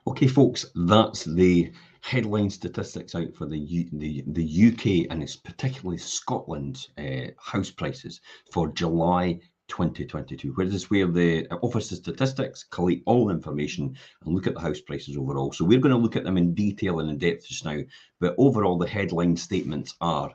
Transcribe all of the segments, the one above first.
Okay, folks, that's the headline statistics out for the UK, and it's particularly Scotland's house prices for July 2022, where this is where the Office of Statistics collate all the information and look at the house prices overall. So we're going to look at them in detail and in depth just now, but overall the headline statements are: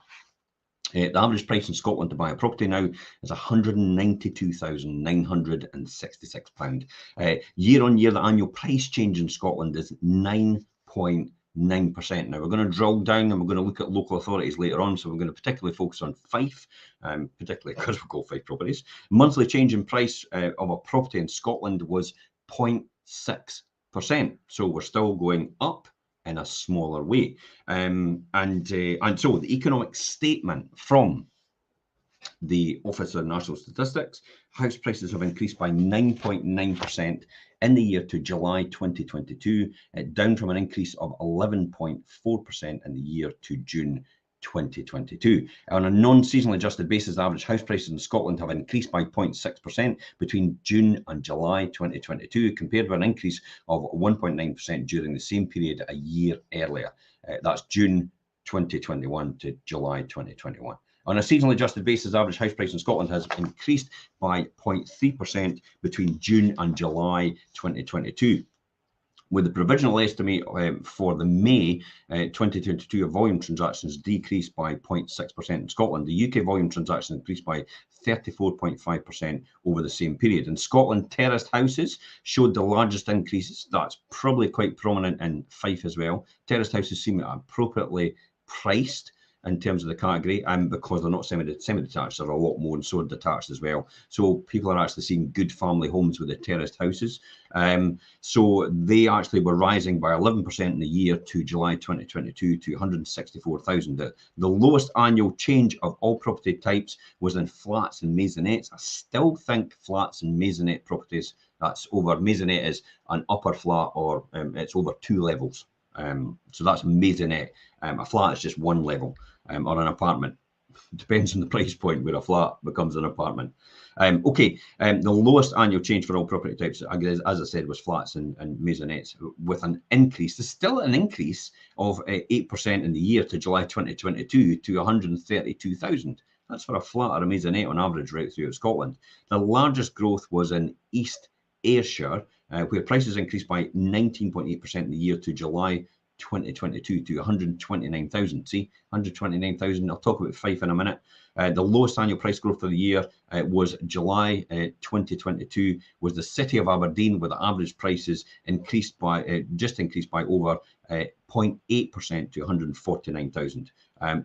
the average price in Scotland to buy a property now is £192,966. Year on year, the annual price change in Scotland is 9.9%. Now, we're going to drill down and we're going to look at local authorities later on. So we're going to particularly focus on Fife, particularly because we've got Fife properties. Monthly change in price of a property in Scotland was 0.6%. So we're still going up in a smaller way. And so the economic statement from the Office of National Statistics: house prices have increased by 9.9% in the year to July 2022, down from an increase of 11.4% in the year to June 2022. On a non-seasonal adjusted basis, average house prices in Scotland have increased by 0.6% between June and July 2022, compared with an increase of 1.9% during the same period a year earlier. That's June 2021 to July 2021. On a seasonally adjusted basis, average house price in Scotland has increased by 0.3% between June and July 2022. With the provisional estimate for the May 2022 of volume transactions decreased by 0.6% in Scotland, the UK volume transactions increased by 34.5% over the same period. In Scotland, terraced houses showed the largest increases. That's probably quite prominent in Fife as well. Terraced houses seem appropriately priced in terms of the category, and because they're not semi-detached, they're a lot more, and so detached as well. So people are actually seeing good family homes with the terraced houses. So they actually were rising by 11% in the year to July 2022 to 164,000. The lowest annual change of all property types was in flats and maisonettes. I still think flats and maisonette properties, that's over, maisonette is an upper flat, or it's over 2 levels. So that's maisonette. A flat is just 1 level, or an apartment. Depends on the price point where a flat becomes an apartment. The lowest annual change for all property types, as I said, was flats and maisonettes, with an increase. There's still an increase of 8% in the year to July 2022 to 132,000. That's for a flat or a maisonette on average right throughout Scotland. The largest growth was in East Ayrshire, where prices increased by 19.8% in the year to July 2022 to 129,000. See, 129,000. I'll talk about Fife in a minute. The lowest annual price growth of the year was July 2022, was the city of Aberdeen, where the average prices increased by over 0.8% to 149,000.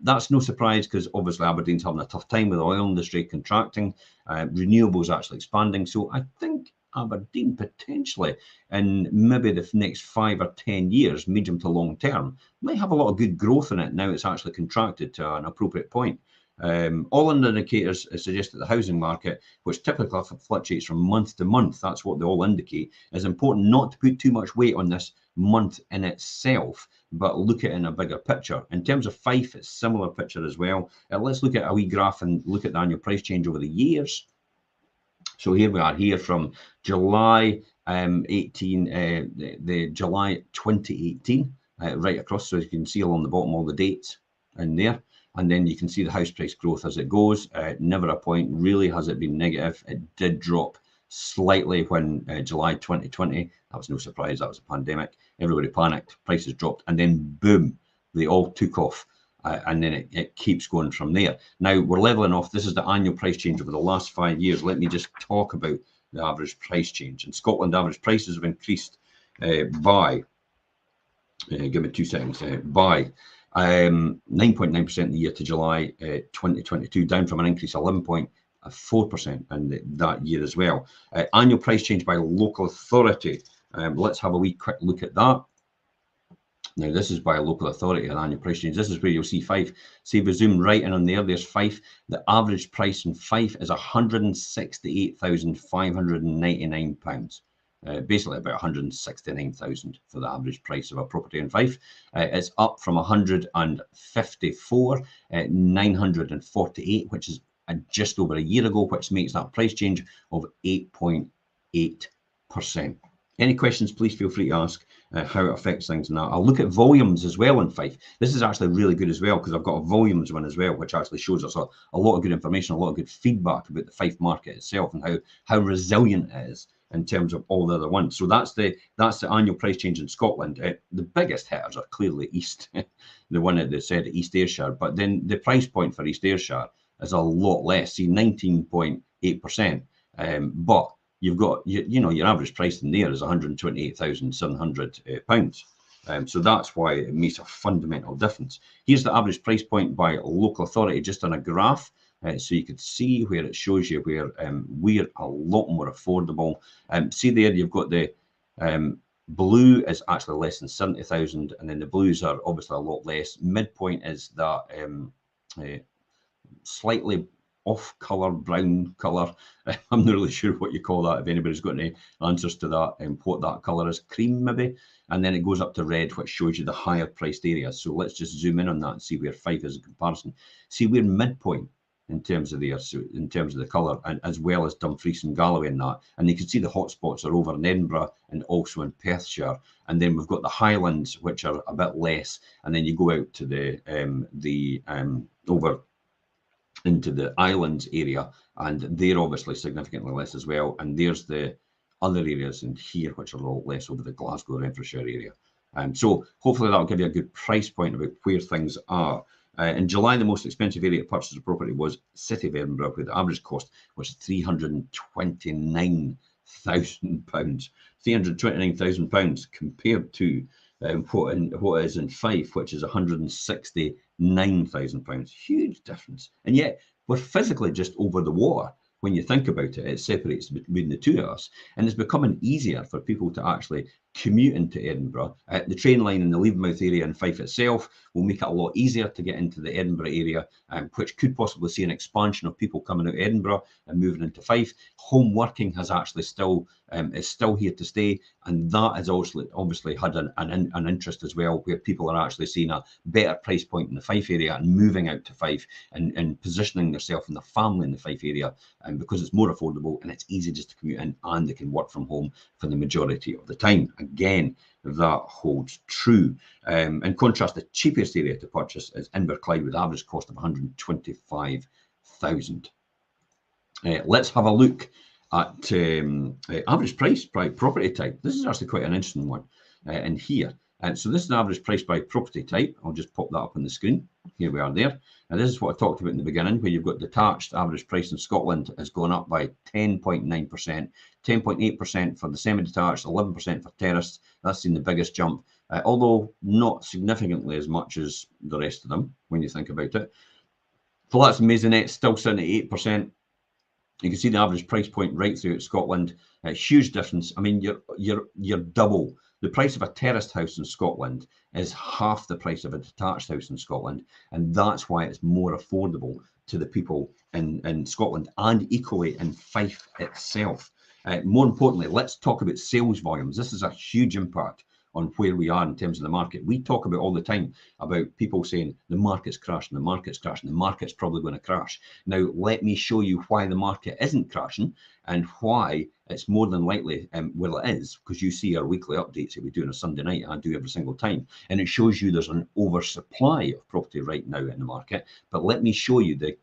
That's no surprise, because obviously Aberdeen's having a tough time with the oil industry contracting, renewables actually expanding. So I think Aberdeen potentially in maybe the next 5 or 10 years, medium to long term, might have a lot of good growth in it now it's actually contracted to an appropriate point. All indicators suggest that the housing market, which typically fluctuates from month to month, that's what they all indicate, is important not to put too much weight on this month in itself, but look at it in a bigger picture. In terms of Fife, it's a similar picture as well. Let's look at a wee graph and look at the annual price change over the years. So here we are, here from July the July 2018, right across. So you can see along the bottom all the dates in there. And then you can see the house price growth as it goes. Never a point really has it been negative. It did drop slightly when July 2020. That was no surprise. That was a pandemic. Everybody panicked. Prices dropped. And then boom, they all took off. And then it keeps going from there. Now we're leveling off. This is the annual price change over the last 5 years. Let me just talk about the average price change. In Scotland, average prices have increased by, give me 2 seconds, by 9.9% in the year to July 2022, down from an increase of 11.4% in that year as well. Annual price change by local authority. Let's have a wee quick look at that. Now, this is by a local authority, an annual price change. This is where you'll see Fife. See if we zoom right in on there, there's Fife. The average price in Fife is £168,599. Basically about 169,000 for the average price of a property in Fife. It's up from 154,948, which is just over a year ago, which makes that price change of 8.8%. Any questions, please feel free to ask how it affects things. And I'll look at volumes as well in Fife. This is actually really good as well, because I've got a volumes one as well, which actually shows us a lot of good information, a lot of good feedback about the Fife market itself and how resilient it is in terms of all the other ones. So that's the annual price change in Scotland. The biggest hitters are clearly East, the one that they said East Ayrshire, but then the price point for East Ayrshire is a lot less, see 19.8%, but you've got, you know, your average price in there is £128,700. So that's why it makes a fundamental difference. Here's the average price point by local authority, just on a graph. So you could see where it shows you where we're a lot more affordable. See there, you've got the blue is actually less than 70,000, and then the blues are obviously a lot less. Midpoint is that slightly off colour, brown colour. I'm not really sure what you call that. If anybody's got any answers to that, what that colour is, cream maybe. And then it goes up to red, which shows you the higher priced areas. So let's just zoom in on that and see where Fife is in comparison. See, we're midpoint in terms of the colour, and as well as Dumfries and Galloway and that. And you can see the hotspots are over in Edinburgh and also in Perthshire. And then we've got the Highlands, which are a bit less. And then you go out to the over into the islands area, and they're obviously significantly less as well. And there's the other areas in here which are a lot less, over the Glasgow, Renfrewshire area. So hopefully that'll give you a good price point about where things are. In July, the most expensive area to purchase a property was City of Edinburgh, where the average cost was £329,000. £329,000 compared to what is in Fife, which is £169,000. Huge difference. And yet we're physically just over the water. When you think about it, it separates between the two of us, and it's becoming easier for people to actually commute into Edinburgh. The train line in the Levenmouth area in Fife itself will make it a lot easier to get into the Edinburgh area, which could possibly see an expansion of people coming out of Edinburgh and moving into Fife. Home working has actually is still here to stay, and that has also obviously had an interest as well, where people are actually seeing a better price point in the Fife area and moving out to Fife and positioning themselves and their family in the Fife area, because it's more affordable and it's easy just to commute in, and they can work from home for the majority of the time. Again, that holds true. In contrast, the cheapest area to purchase is Inverclyde, with an average cost of £125,000. Let's have a look at average price by property type. This is actually quite an interesting one in here. So this is an average price by property type. I'll just pop that up on the screen. Here we are there. And this is what I talked about in the beginning, where you've got detached. Average price in Scotland has gone up by 10.9%, 10.8% for the semi-detached, 11% for terraced. That's seen the biggest jump, although not significantly as much as the rest of them when you think about it. Flats and maisonettes still sitting at 8%. You can see the average price point right throughout Scotland. Huge difference. I mean, you're double. The price of a terraced house in Scotland is half the price of a detached house in Scotland, and that's why it's more affordable to the people in Scotland, and equally in Fife itself. More importantly, let's talk about sales volumes. This is a huge impact on where we are in terms of the market. We talk about all the time about people saying the market's crashing, the market's crashing, the market's probably going to crash. Now, let me show you why the market isn't crashing and why it's more than likely, well, it is, because you see our weekly updates that we do on a Sunday night, I do every single time, and it shows you there's an oversupply of property right now in the market. But let me show you the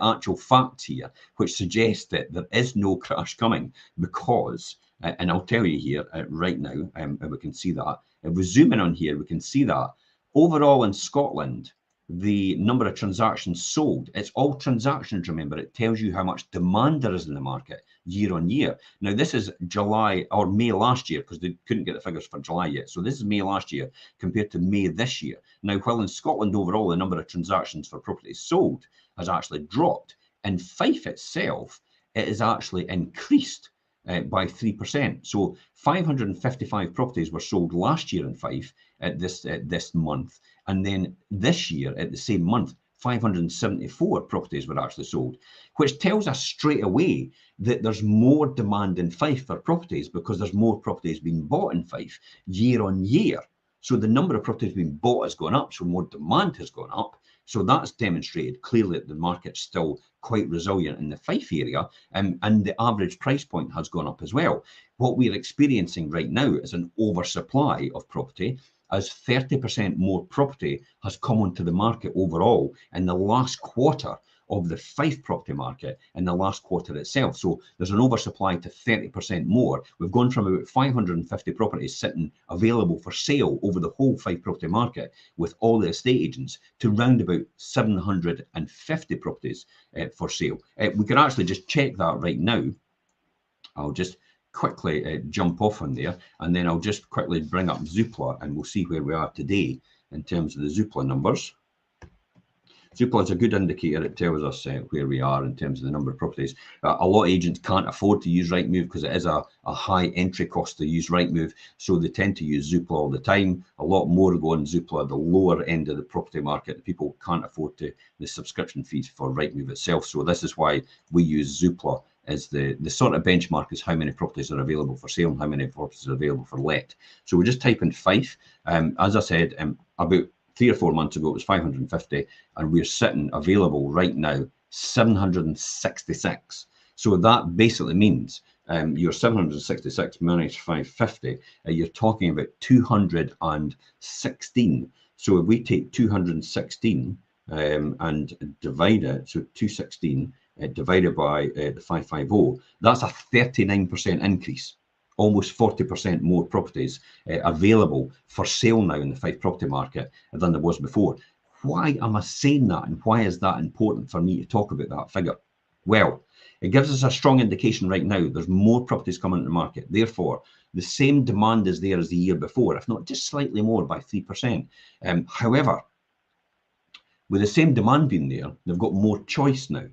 actual facts here, which suggest that there is no crash coming, because and I'll tell you here right now, and we can see that. If we zoom in on here, we can see that overall in Scotland, the number of transactions sold, it's all transactions, remember, it tells you how much demand there is in the market year on year. Now, this is July or May last year, because they couldn't get the figures for July yet. So this is May last year compared to May this year. Now, while in Scotland overall, the number of transactions for properties sold has actually dropped, in Fife itself, it is actually increased by 3%. So 555 properties were sold last year in Fife at this month. And then this year at the same month, 574 properties were actually sold, which tells us straight away that there's more demand in Fife for properties, because there's more properties being bought in Fife year on year. So the number of properties being bought has gone up, so more demand has gone up. So that's demonstrated clearly that the market's still quite resilient in the Fife area, and the average price point has gone up as well. What we're experiencing right now is an oversupply of property, as 30% more property has come onto the market overall in the last quarter of the Fife property market in the last quarter itself. So there's an oversupply to 30% more. We've gone from about 550 properties sitting available for sale over the whole Fife property market with all the estate agents to round about 750 properties for sale. We can actually just check that right now. I'll just quickly jump off on there, and then I'll just quickly bring up Zoopla, and we'll see where we are today in terms of the Zoopla numbers. Zoopla is a good indicator. It tells us where we are in terms of the number of properties. A lot of agents can't afford to use Rightmove because it is a high entry cost to use Rightmove, so they tend to use Zoopla all the time. A lot more go on Zoopla, the lower end of the property market. People can't afford the subscription fees for Rightmove itself, so this is why we use Zoopla as the sort of benchmark is how many properties are available for sale and how many properties are available for let. So we just type in Fife. As I said, about 3 or 4 months ago, it was 550, and we're sitting available right now 766. So that basically means your 766 minus 550, you're talking about 216. So if we take 216 and divide it, so 216 divided by the 550, that's a 39% increase. Almost 40% more properties available for sale now in the Fife property market than there was before. Why am I saying that, and why is that important for me to talk about that figure? Well, it gives us a strong indication right now there's more properties coming into the market. Therefore, the same demand is there as the year before, if not just slightly more by 3%. However, with the same demand being there, they've got more choice now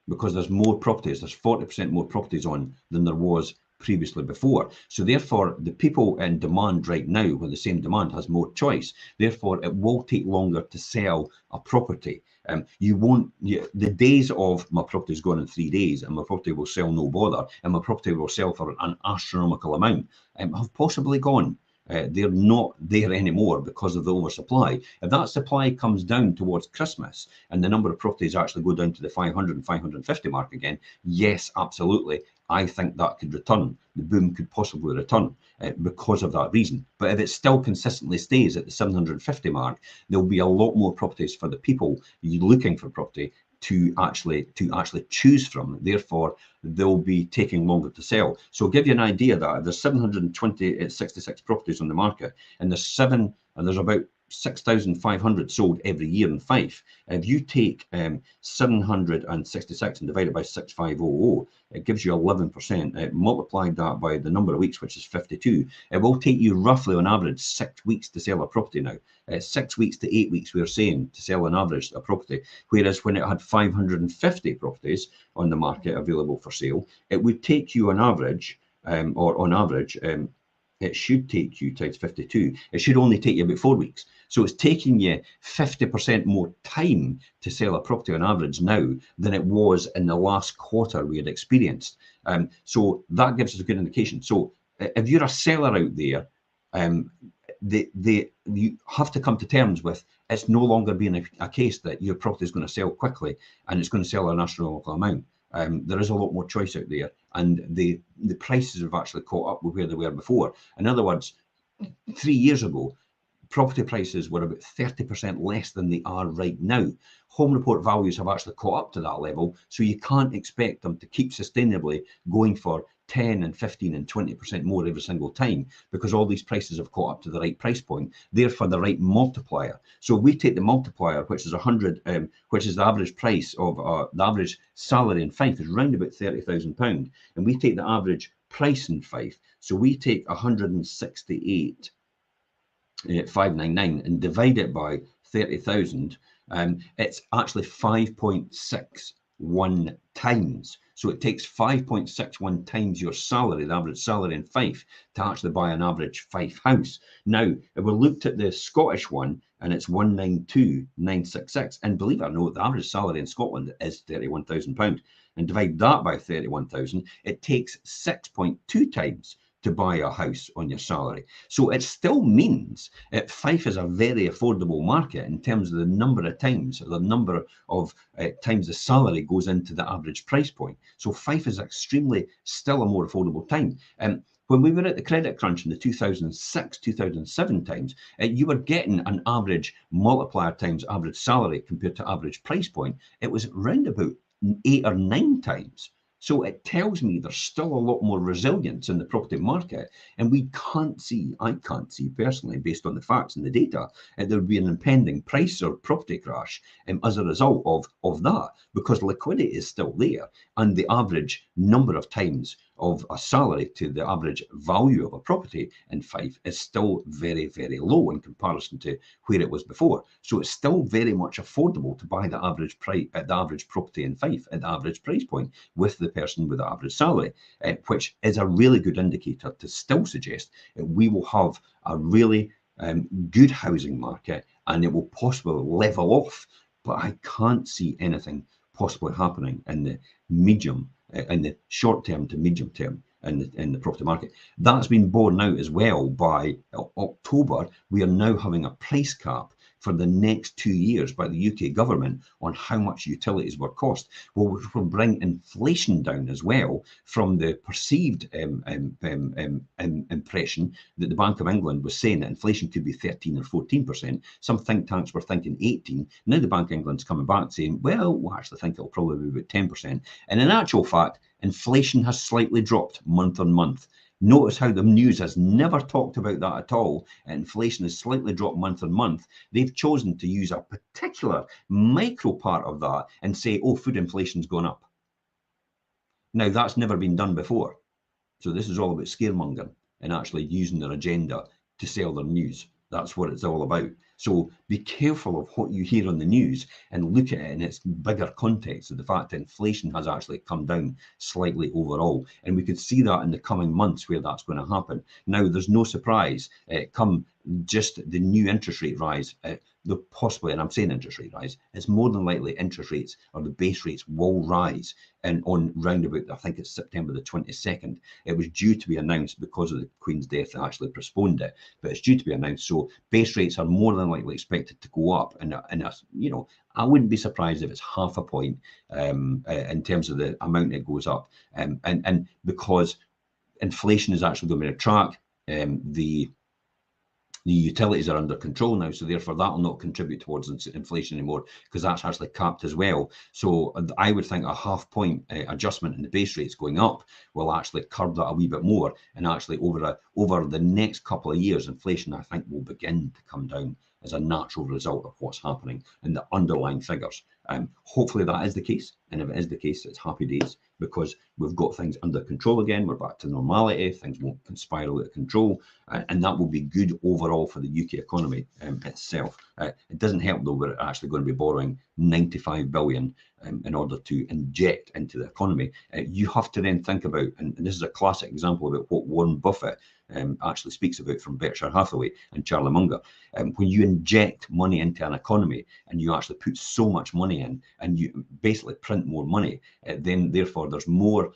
because there's more properties. There's 40% more properties on than there was previously before. So therefore, the people in demand right now, with the same demand, has more choice. Therefore, it will take longer to sell a property. The days of my property is gone in 3 days and my property will sell no bother and my property will sell for an astronomical amount have possibly gone. They're not there anymore because of the oversupply. If that supply comes down towards Christmas and the number of properties actually go down to the 500 and 550 mark again, yes, absolutely, I think that could return. The boom could possibly return because of that reason. But if it still consistently stays at the 750 mark, there'll be a lot more properties for the people looking for property to actually choose from. Therefore, they'll be taking longer to sell. So I'll give you an idea that there's 766 properties on the market, and there's about 6,500 sold every year in Fife. If you take 766 and divide it by 6,500, it gives you 11%. Multiply that by the number of weeks, which is 52. It will take you roughly on average 6 weeks to sell a property now. 6 weeks to 8 weeks, we're saying, to sell on average a property. Whereas when it had 550 properties on the market available for sale, it would take you on average, it should take you times 52. It should only take you about 4 weeks. So it's taking you 50% more time to sell a property on average now than it was in the last quarter we had experienced. So that gives us a good indication. So if you're a seller out there, you have to come to terms with it's no longer being a case that your property is going to sell quickly and it's going to sell an astronomical amount. There is a lot more choice out there, and the prices have actually caught up with where they were before. In other words, 3 years ago, property prices were about 30% less than they are right now. Home report values have actually caught up to that level, so you can't expect them to keep sustainably going for 10 and 15 and 20% more every single time, because all these prices have caught up to the right price point, therefore the right multiplier. So we take the multiplier, which is 100, which is the average price of the average salary in Fife is around about £30,000, and we take the average price in Fife. So we take 168,599 and divide it by 30,000. It's actually 5.61 times. So it takes 5.61 times your salary, the average salary in Fife, to actually buy an average Fife house. Now, if we looked at the Scottish one, and it's 192,966, and believe it or not, the average salary in Scotland is £31,000, and divide that by 31,000, it takes 6.2 times to buy a house on your salary. So it still means Fife is a very affordable market in terms of the number of times, or the number of times the salary goes into the average price point. So Fife is extremely still a more affordable time. When we were at the credit crunch in the 2006, 2007 times, you were getting an average multiplier times average salary compared to average price point. It was round about 8 or 9 times. So it tells me there's still a lot more resilience in the property market, and I can't see personally, based on the facts and the data, there would be an impending price or property crash as a result of that, because liquidity is still there, and the average number of times of a salary to the average value of a property in Fife is still very, very low in comparison to where it was before. So it's still very much affordable to buy the average price at the average property in Fife at the average price point with the person with the average salary, which is a really good indicator to still suggest that we will have a really good housing market, and it will possibly level off. But I can't see anything possibly happening in the medium, in the short term to medium term in the property market. That's been borne out as well by October. We are now having a price cap for the next 2 years by the UK government on how much utilities will cost. Well, which will bring inflation down as well from the perceived impression that the Bank of England was saying that inflation could be 13 or 14%. Some think tanks were thinking 18. Now the Bank of England's coming back saying, well, we actually think it'll probably be about 10%. And in actual fact, inflation has slightly dropped month on month. Notice how the news has never talked about that at all. Inflation has slightly dropped month on month. They've chosen to use a particular micro part of that and say, oh, food inflation's gone up. Now, that's never been done before. So this is all about scaremongering and actually using their agenda to sell their news. That's what it's all about. So be careful of what you hear on the news and look at it in its bigger context of the fact that inflation has actually come down slightly overall. And we could see that in the coming months where that's going to happen. Now, there's no surprise, come just the new interest rate rise, possibly, and I'm saying interest rate rise, it's more than likely interest rates or the base rates will rise. And on round about, I think it's September the 22nd, it was due to be announced because of the Queen's death that actually postponed it, but it's due to be announced. So base rates are more than likely expected to go up. And I wouldn't be surprised if it's half a point in terms of the amount it goes up. And because inflation is actually going to track the utilities are under control now, so therefore that will not contribute towards inflation anymore because that's actually capped as well. So I would think a half point adjustment in the base rates going up will actually curb that a wee bit more, and actually over the next couple of years, inflation I think will begin to come down as a natural result of what's happening in the underlying figures. Hopefully that is the case, and if it is the case, it's happy days because we've got things under control again. We're back to normality. Things won't spiral out of control, and that will be good overall for the UK economy itself. It doesn't help though we're actually going to be borrowing 95 billion in order to inject into the economy. You have to then think about, and this is a classic example about what Warren Buffett actually speaks about from Berkshire Hathaway and Charlie Munger. When you inject money into an economy and you actually put so much money in and you basically print more money, then therefore there's more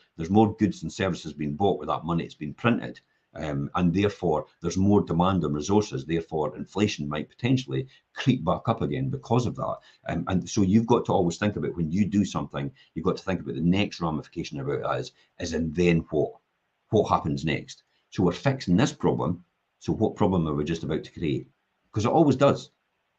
goods and services being bought with that money. It's been printed. And therefore there's more demand on resources, therefore inflation might potentially creep back up again because of that. And so you've got to always think about, when you do something, you've got to think about the next ramification about that is and then what happens next. So we're fixing this problem, so what problem are we just about to create? Because it always does.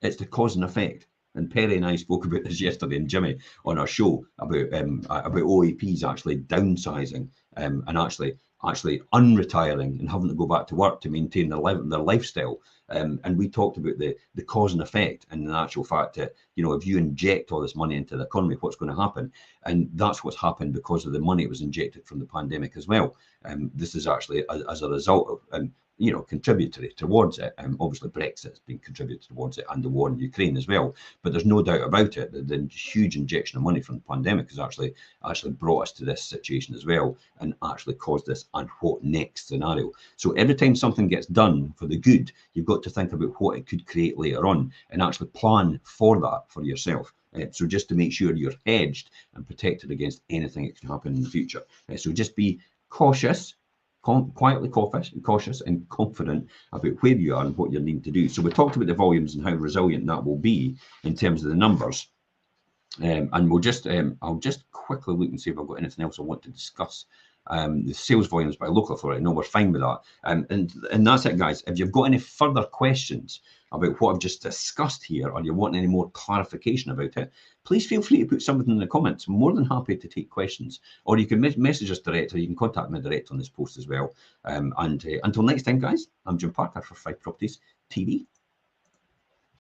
It's the cause and effect. And Perry and I spoke about this yesterday, and Jimmy on our show about OAPs actually downsizing and actually unretiring and having to go back to work to maintain their lifestyle. And we talked about the cause and effect, and the actual fact that, if you inject all this money into the economy, what's going to happen? And that's what's happened because of the money that was injected from the pandemic as well. This is actually as a result of contributory towards it. Obviously Brexit's been contributed towards it, and the war in Ukraine as well. But there's no doubt about it that the huge injection of money from the pandemic has actually brought us to this situation as well, and actually caused this and what next scenario. So every time something gets done for the good, you've got to think about what it could create later on and actually plan for that for yourself. So just to make sure you're hedged and protected against anything that can happen in the future. So just be cautious, quietly cautious and confident about where you are and what you're needing to do. So we talked about the volumes and how resilient that will be in terms of the numbers. And we'll just, I'll just quickly look and see if I've got anything else I want to discuss. The sales volumes by local authority, no, we're fine with that. And that's it, guys. If you've got any further questions about what I've just discussed here, or you want any more clarification about it, please feel free to put something in the comments. I'm more than happy to take questions, or you can message us direct, or you can contact me direct on this post as well. Until next time, guys, I'm Jim Parker for Fife Properties TV.